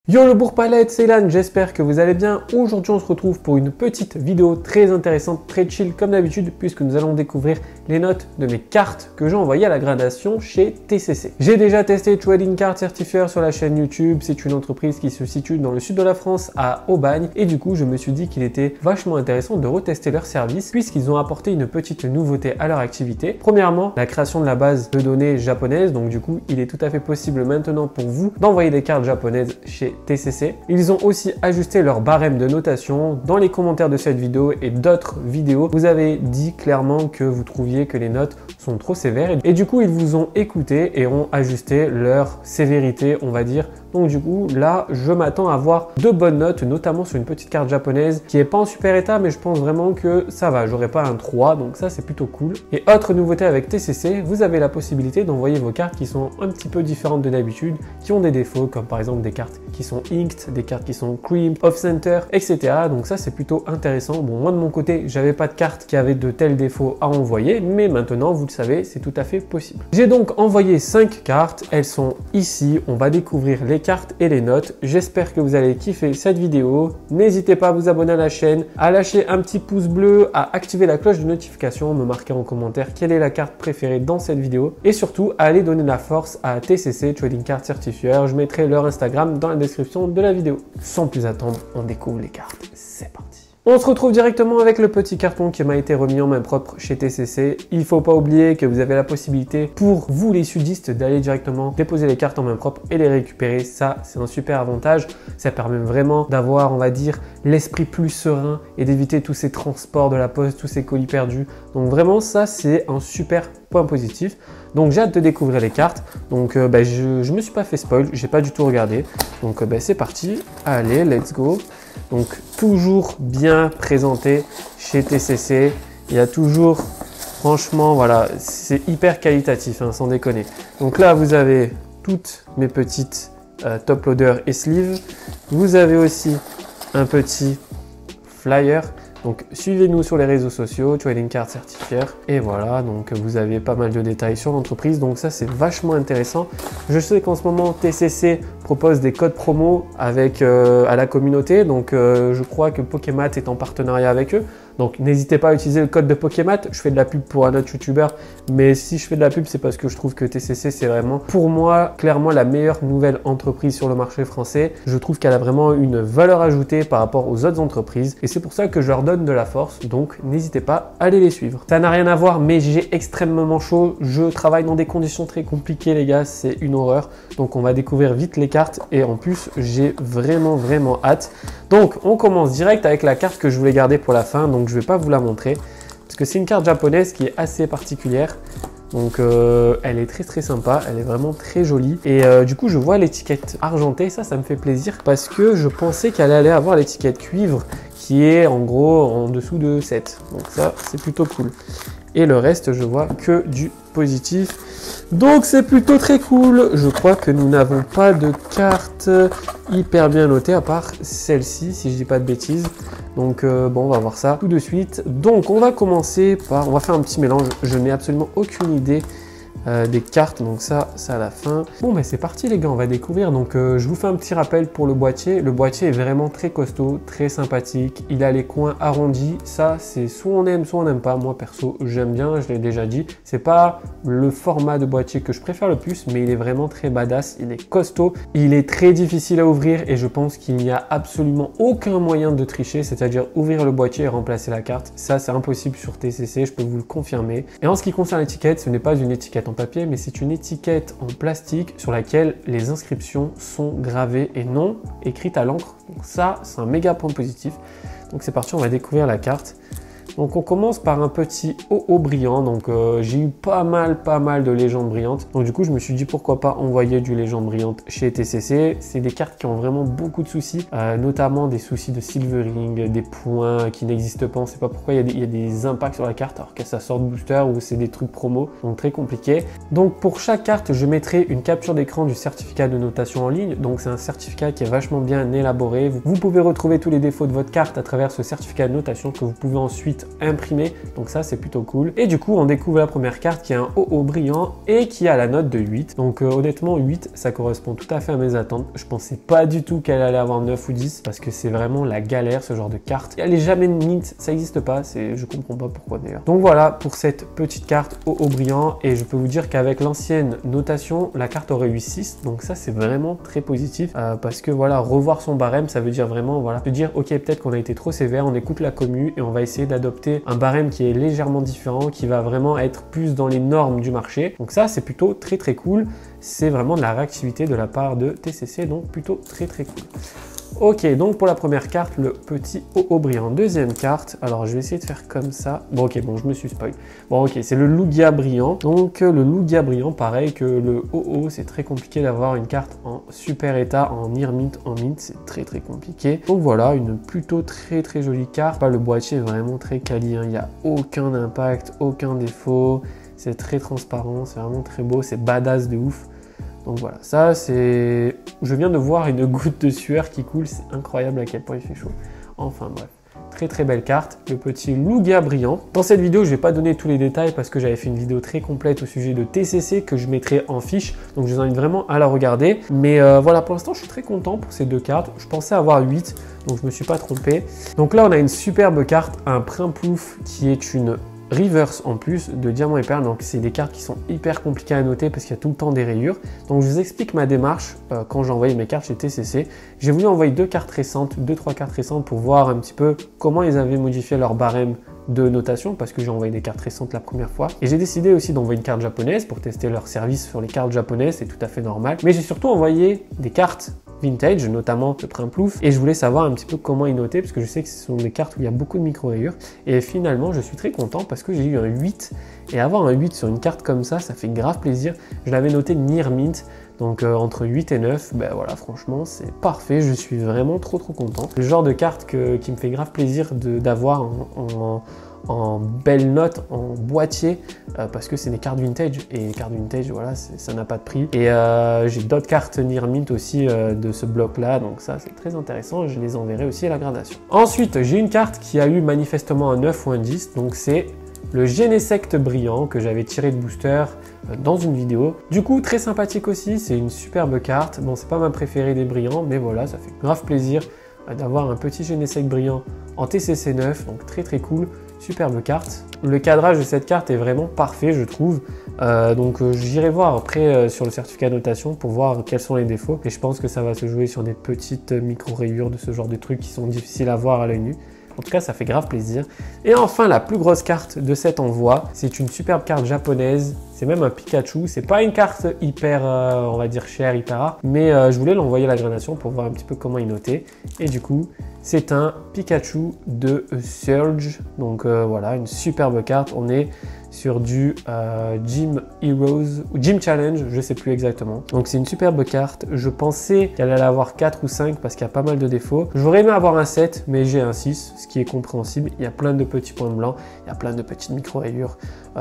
Yo le bourg-palette, c'est Ilan, j'espère que vous allez bien. Aujourd'hui on se retrouve pour une petite vidéo très intéressante, très chill comme d'habitude, puisque nous allons découvrir les notes de mes cartes que j'ai envoyées à la gradation chez TCC. J'ai déjà testé Trading Card Certifier sur la chaîne YouTube, c'est une entreprise qui se situe dans le sud de la France, à Aubagne, et du coup je me suis dit qu'il était vachement intéressant de retester leur service, puisqu'ils ont apporté une petite nouveauté à leur activité. Premièrement, la création de la base de données japonaise, donc du coup il est tout à fait possible maintenant pour vous d'envoyer des cartes japonaises chez TCC. Ils ont aussi ajusté leur barème de notation. Dans les commentaires de cette vidéo et d'autres vidéos, vous avez dit clairement que vous trouviez que les notes sont trop sévères et du coup ils vous ont écouté et ont ajusté leur sévérité, on va dire. Donc du coup là je m'attends à avoir de bonnes notes, notamment sur une petite carte japonaise qui est pas en super état, mais je pense vraiment que ça va, j'aurai pas un 3, donc ça c'est plutôt cool. Et autre nouveauté avec TCC, vous avez la possibilité d'envoyer vos cartes qui sont un petit peu différentes de d'habitude, qui ont des défauts comme par exemple des cartes qui sont inked, des cartes qui sont cream, off center, etc. Donc ça c'est plutôt intéressant. Bon, moi de mon côté j'avais pas de carte qui avait de tels défauts à envoyer, mais maintenant vous le savez, c'est tout à fait possible. J'ai donc envoyé 5 cartes, elles sont ici, on va découvrir les cartes et les notes. J'espère que vous allez kiffer cette vidéo. N'hésitez pas à vous abonner à la chaîne, à lâcher un petit pouce bleu, à activer la cloche de notification, me marquer en commentaire quelle est la carte préférée dans cette vidéo et surtout à aller donner de la force à TCC Trading Card Certifier. Je mettrai leur Instagram dans la description de la vidéo. Sans plus attendre, on découvre les cartes. C'est parti. On se retrouve directement avec le petit carton qui m'a été remis en main propre chez TCC. Il ne faut pas oublier que vous avez la possibilité pour vous les sudistes d'aller directement déposer les cartes en main propre et les récupérer. Ça, c'est un super avantage. Ça permet vraiment d'avoir, on va dire, l'esprit plus serein et d'éviter tous ces transports de la poste, tous ces colis perdus. Donc vraiment, ça, c'est un super point positif. Donc j'ai hâte de découvrir les cartes. Donc je me suis pas fait spoil, j'ai pas du tout regardé. Donc c'est parti. Allez, let's go. Donc toujours bien présenté chez TCC. Il y a toujours, franchement, voilà, c'est hyper qualitatif, hein, sans déconner. Donc là, vous avez toutes mes petites top loader et sleeves. Vous avez aussi un petit flyer. Donc suivez-nous sur les réseaux sociaux, Trading Card Certifier. Et voilà, donc vous avez pas mal de détails sur l'entreprise. Donc ça, c'est vachement intéressant. Je sais qu'en ce moment, TCC propose des codes promo avec à la communauté. Donc je crois que Pokémat est en partenariat avec eux. Donc n'hésitez pas à utiliser le code de Pokémat. Je fais de la pub pour un autre youtubeur, mais si je fais de la pub, c'est parce que je trouve que TCC, c'est vraiment, pour moi, clairement la meilleure nouvelle entreprise sur le marché français. Je trouve qu'elle a vraiment une valeur ajoutée par rapport aux autres entreprises et c'est pour ça que je leur donne de la force. Donc n'hésitez pas à aller les suivre. Ça n'a rien à voir, mais j'ai extrêmement chaud. Je travaille dans des conditions très compliquées, les gars, c'est une horreur. Donc on va découvrir vite les cartes et en plus, j'ai vraiment hâte. Donc on commence direct avec la carte que je voulais garder pour la fin. Donc je ne vais pas vous la montrer parce que c'est une carte japonaise qui est assez particulière. Donc elle est très sympa, elle est vraiment très jolie. Et du coup je vois l'étiquette argentée, ça me fait plaisir parce que je pensais qu'elle allait avoir l'étiquette cuivre qui est en gros en dessous de 7. Donc ça c'est plutôt cool. Et le reste je vois que du positif. Donc c'est plutôt très cool. Je crois que nous n'avons pas de carte hyper bien notée à part celle-ci si je dis pas de bêtises. Donc bon, on va voir ça tout de suite. Donc on va commencer par, on va faire un petit mélange. Je n'ai absolument aucune idée des cartes, donc ça à la fin. Bon c'est parti les gars, on va découvrir. Donc je vous fais un petit rappel pour le boîtier. Le boîtier est vraiment très costaud, très sympathique. Il a les coins arrondis. Ça c'est soit on aime pas. Moi perso j'aime bien, je l'ai déjà dit. C'est pas le format de boîtier que je préfère le plus, mais il est vraiment très badass. Il est costaud, il est très difficile à ouvrir et je pense qu'il n'y a absolument aucun moyen de tricher, c'est-à-dire ouvrir le boîtier et remplacer la carte. Ça c'est impossible sur TCC, je peux vous le confirmer. Et en ce qui concerne l'étiquette, ce n'est pas une étiquette en papier, mais c'est une étiquette en plastique sur laquelle les inscriptions sont gravées et non écrites à l'encre. Donc ça, c'est un méga point positif. Donc c'est parti, on va découvrir la carte. Donc on commence par un petit OO brillant. Donc j'ai eu pas mal de légendes brillantes. Donc du coup je me suis dit pourquoi pas envoyer du légende brillante chez TCC. C'est des cartes qui ont vraiment beaucoup de soucis, notamment des soucis de silvering, des points qui n'existent pas. On sait pas pourquoi il y a des impacts sur la carte alors que ça sort de booster ou c'est des trucs promo. Donc très compliqué. Donc pour chaque carte je mettrai une capture d'écran du certificat de notation en ligne. Donc c'est un certificat qui est vachement bien élaboré. Vous pouvez retrouver tous les défauts de votre carte à travers ce certificat de notation que vous pouvez ensuite strict imprimé, donc ça c'est plutôt cool. Et du coup on découvre la première carte qui est un OO brillant et qui a la note de 8. Donc honnêtement 8 ça correspond tout à fait à mes attentes. Je pensais pas du tout qu'elle allait avoir 9 ou 10 parce que c'est vraiment la galère ce genre de carte. Elle est jamais mint, ça n'existe pas, je comprends pas pourquoi d'ailleurs. Donc voilà pour cette petite carte OO brillant, et je peux vous dire qu'avec l'ancienne notation la carte aurait eu 6, donc ça c'est vraiment très positif parce que voilà, revoir son barème ça veut dire vraiment voilà, se dire ok peut-être qu'on a été trop sévère, on écoute la commu et on va essayer d'adopter un barème qui est légèrement différent, qui va vraiment être plus dans les normes du marché. Donc ça c'est plutôt très très cool, c'est vraiment de la réactivité de la part de TCC, donc plutôt très très cool. Ok, donc pour la première carte, le petit OO brillant. Deuxième carte, alors je vais essayer de faire comme ça. Bon ok, bon je me suis spoil. Bon ok, c'est le Lugia brillant. Donc le Lugia brillant, pareil que le OO, c'est très compliqué d'avoir une carte en super état, en near mint, en mint, c'est très très compliqué. Donc voilà, une plutôt très très jolie carte. Le boîtier est vraiment très quali, hein. Il n'y a aucun impact, aucun défaut. C'est très transparent, c'est vraiment très beau, c'est badass de ouf. Donc voilà, ça c'est... Je viens de voir une goutte de sueur qui coule, c'est incroyable à quel point il fait chaud. Enfin bref, très très belle carte, le petit Lugia brillant. Dans cette vidéo, je ne vais pas donner tous les détails parce que j'avais fait une vidéo très complète au sujet de TCC que je mettrai en fiche. Donc je vous invite vraiment à la regarder. Mais voilà, pour l'instant, je suis très content pour ces deux cartes. Je pensais avoir 8, donc je ne me suis pas trompé. Donc là, on a une superbe carte, un Prinplouf qui est une... reverse en plus de diamant et perles, donc c'est des cartes qui sont hyper compliquées à noter parce qu'il y a tout le temps des rayures. Donc je vous explique ma démarche quand j'ai envoyé mes cartes chez TCC. J'ai voulu envoyer deux cartes récentes, 2-3 cartes récentes pour voir un petit peu comment ils avaient modifié leur barème de notation parce que j'ai envoyé des cartes récentes la première fois. Et j'ai décidé aussi d'envoyer une carte japonaise pour tester leur service sur les cartes japonaises, c'est tout à fait normal. Mais j'ai surtout envoyé des cartes vintage, notamment le Prinplouf, et je voulais savoir un petit peu comment ils notaient parce que je sais que ce sont des cartes où il y a beaucoup de micro-rayures. Et finalement, je suis très content parce que j'ai eu un 8, et avoir un 8 sur une carte comme ça fait grave plaisir. Je l'avais noté near mint, donc entre 8 et 9, ben voilà, franchement, c'est parfait, je suis vraiment trop content. Le genre de carte qui me fait grave plaisir d'avoir en belle note, en boîtier, parce que c'est des cartes vintage, et les cartes vintage, voilà, ça n'a pas de prix. Et j'ai d'autres cartes near mint aussi de ce bloc là, donc ça c'est très intéressant, je les enverrai aussi à la gradation. Ensuite, j'ai une carte qui a eu manifestement un 9 ou un 10, donc c'est le Genesect brillant que j'avais tiré de booster dans une vidéo. Du coup, très sympathique aussi, c'est une superbe carte. Bon, c'est pas ma préférée des brillants, mais voilà, ça fait grave plaisir d'avoir un petit Genesect brillant en TCC 9, donc très cool, superbe carte. Le cadrage de cette carte est vraiment parfait, je trouve. Donc j'irai voir après sur le certificat de notation pour voir quels sont les défauts. Et je pense que ça va se jouer sur des petites micro-rayures de ce genre de trucs qui sont difficiles à voir à l'œil nu. En tout cas, ça fait grave plaisir. Et enfin, la plus grosse carte de cet envoi, c'est une superbe carte japonaise. C'est même un Pikachu. C'est pas une carte hyper, on va dire, chère, hyper rare. Mais je voulais l'envoyer à la gradation pour voir un petit peu comment il notait. Et du coup, c'est un Pikachu de Surge. Donc voilà, une superbe carte. On est sur du Gym Heroes ou Gym Challenge, je sais plus exactement. Donc c'est une superbe carte. Je pensais qu'elle allait avoir 4 ou 5 parce qu'il y a pas mal de défauts. J'aurais aimé avoir un 7, mais j'ai un 6, ce qui est compréhensible. Il y a plein de petits points blancs, il y a plein de petites micro-rayures.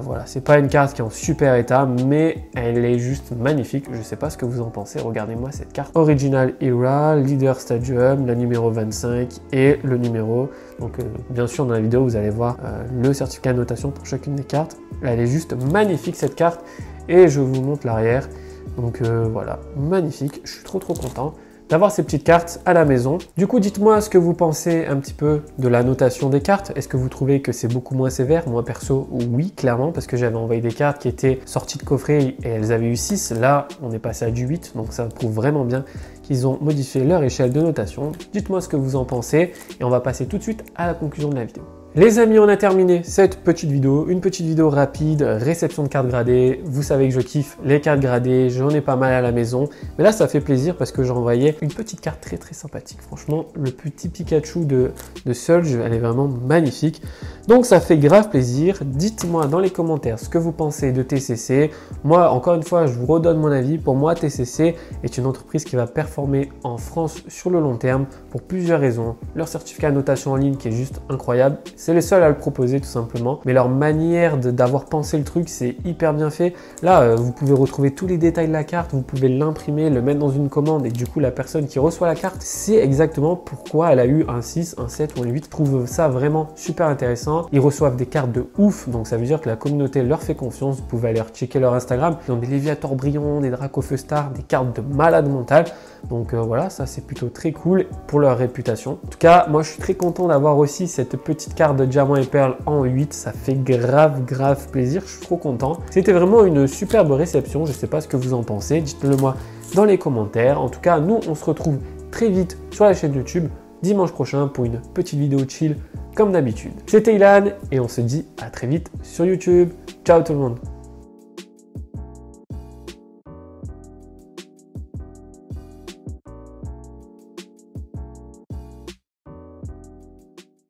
Voilà, c'est pas une carte qui est en super état, mais elle est juste magnifique. Je sais pas ce que vous en pensez. Regardez-moi cette carte. Original Era, Leader Stadium, la numéro 25 et le numéro. Donc bien sûr dans la vidéo vous allez voir le certificat de notation pour chacune des cartes. Elle est juste magnifique cette carte et je vous montre l'arrière. Donc voilà, magnifique. Je suis trop content d'avoir ces petites cartes à la maison. Du coup, dites-moi ce que vous pensez un petit peu de la notation des cartes. Est-ce que vous trouvez que c'est beaucoup moins sévère? Moi perso, oui, clairement, parce que j'avais envoyé des cartes qui étaient sorties de coffret et elles avaient eu 6. Là, on est passé à du 8, donc ça prouve vraiment bien qu'ils ont modifié leur échelle de notation. Dites-moi ce que vous en pensez et on va passer tout de suite à la conclusion de la vidéo. Les amis, on a terminé cette petite vidéo, une petite vidéo rapide, réception de cartes gradées. Vous savez que je kiffe les cartes gradées, j'en ai pas mal à la maison. Mais là, ça fait plaisir parce que j'ai envoyé une petite carte très sympathique. Franchement, le petit Pikachu de Surge, elle est vraiment magnifique. Donc ça fait grave plaisir. Dites-moi dans les commentaires ce que vous pensez de TCC. Moi, encore une fois, je vous redonne mon avis. Pour moi, TCC est une entreprise qui va performer en France sur le long terme pour plusieurs raisons. Leur certificat de notation en ligne qui est juste incroyable. c'est les seuls à le proposer tout simplement. Mais leur manière d'avoir pensé le truc, c'est hyper bien fait. Là, vous pouvez retrouver tous les détails de la carte, vous pouvez l'imprimer, le mettre dans une commande et du coup la personne qui reçoit la carte sait exactement pourquoi elle a eu un 6, un 7 ou un 8. Je trouve ça vraiment super intéressant. Ils reçoivent des cartes de ouf, donc ça veut dire que la communauté leur fait confiance. Vous pouvez aller checker leur Instagram. Ils ont des Léviator brillants, des Dracofeu Star, des cartes de malade mental. Donc voilà, ça c'est plutôt très cool pour leur réputation. En tout cas, moi je suis très content d'avoir aussi cette petite carte de Diamant et Perle en 8. Ça fait grave plaisir, je suis trop content. C'était vraiment une superbe réception, je sais pas ce que vous en pensez, dites-le moi dans les commentaires. En tout cas, nous on se retrouve très vite sur la chaîne YouTube dimanche prochain pour une petite vidéo chill comme d'habitude. C'était Ilan et on se dit à très vite sur YouTube. Ciao tout le monde.